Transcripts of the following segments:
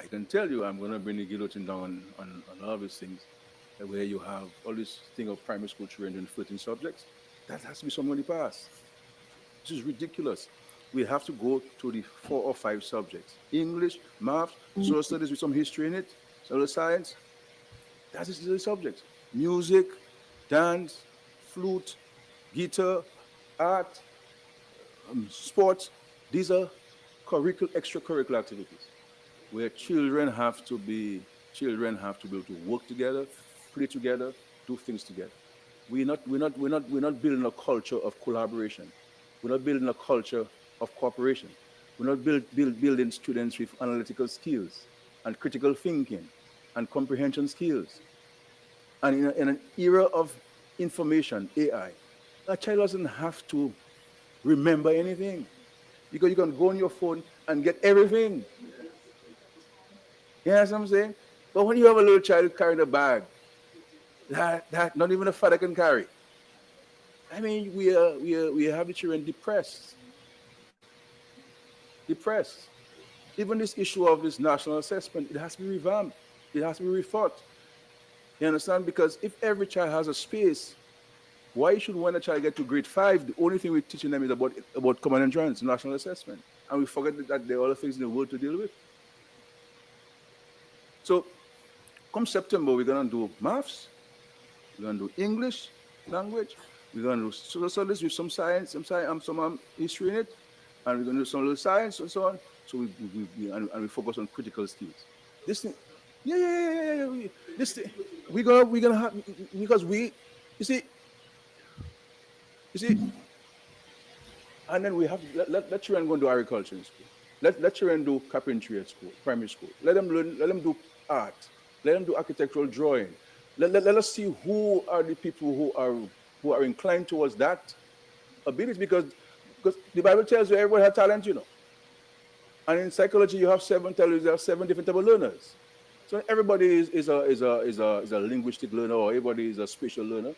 I can tell you I'm going to bring the guillotine down on all these things, where you have all this thing of primary school children doing 13 subjects. That has to be somewhere in the past. This is ridiculous. We have to go to the 4 or 5 subjects: English, math, social studies with some history in it, social science. That is the subjects. Music, dance, flute, guitar, art, sports. These are extracurricular activities where children have to be able to work together, play together, do things together. We're not building a culture of collaboration. We're not building a culture of cooperation. We're not building students with analytical skills and critical thinking and comprehension skills. And in an era of information, AI, a child doesn't have to remember anything because you can go on your phone and get everything. You know what I'm saying? But when you have a little child carrying a bag that not even a father can carry, I mean, we have the children depressed. Even this issue of this national assessment, it has to be revamped. It has to be rethought. You understand? Because if every child has a space, why should when a child get to grade 5, the only thing we're teaching them is about common entrance, national assessment, and we forget that there are other things in the world to deal with. So, come September, we're gonna do maths, we're gonna do English language, we're gonna do social studies with some science, some history in it, and we're gonna do some little science and so on. So we focus on critical skills. This thing, yeah. This thing, we're gonna have because you see, you see, and then we have to let children go and do agriculture in school. Let children do carpentry at school, primary school. Let them learn. Let them do art. Let them do architectural drawing. Let us see who are the people who are inclined towards that ability, because the Bible tells you everyone has talent, and in psychology you have 7 different type of learners. So everybody is a linguistic learner, or everybody is a spatial learner.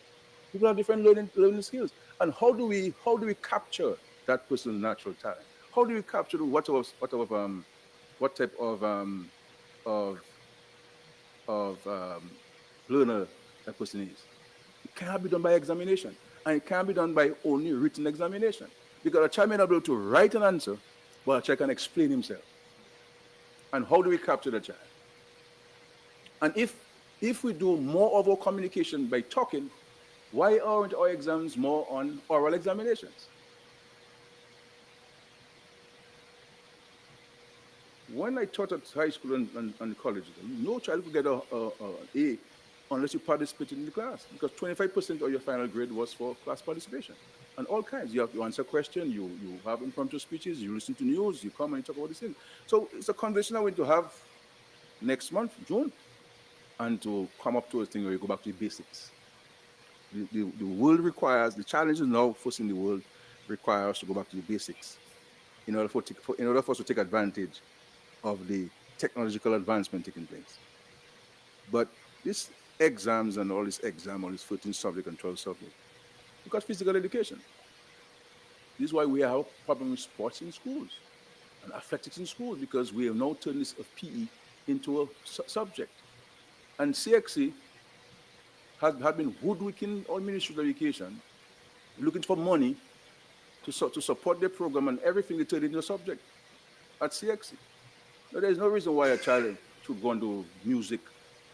People have different learning skills. And how do we capture that person's natural talent? How do we capture what type of learner that person is? It cannot be done by examination, and it can't be done by only written examination, because a child may not be able to write an answer, but a child can explain himself. And how do we capture the child? And if we do more of our communication by talking, why aren't our exams more on oral examinations? When I taught at high school and colleges, no child could get a unless you participated in the class, because 25% of your final grade was for class participation. And all kinds. You have to answer questions, you have impromptu speeches, you listen to news, you come and you talk about these things. So it's a conversation I'm going to have next month, June, and to come up to a thing where you go back to the basics. The world requires, the challenges now facing the world require us to go back to the basics in order for us to take advantage of the technological advancement taking place. But these exams and all this 14 subject and 12 subject, because physical education. This is why we have a problem with sports in schools and athletics in schools, because we have now turned this of PE into a subject. And CXC has been hoodwinking our Ministry of Education, looking for money to support their program, and everything they turn into a subject at CXC. Now, there's no reason why a child should go and do music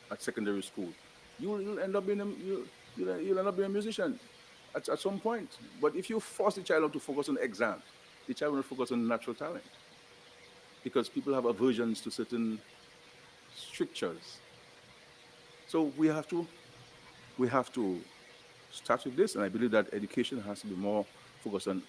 at secondary school. You'll end up being you'll end up being a musician at some point. But if you force the child to focus on exams, the child will focus on natural talent, because people have aversions to certain strictures. So we have to start with this, and I believe that education has to be more focused on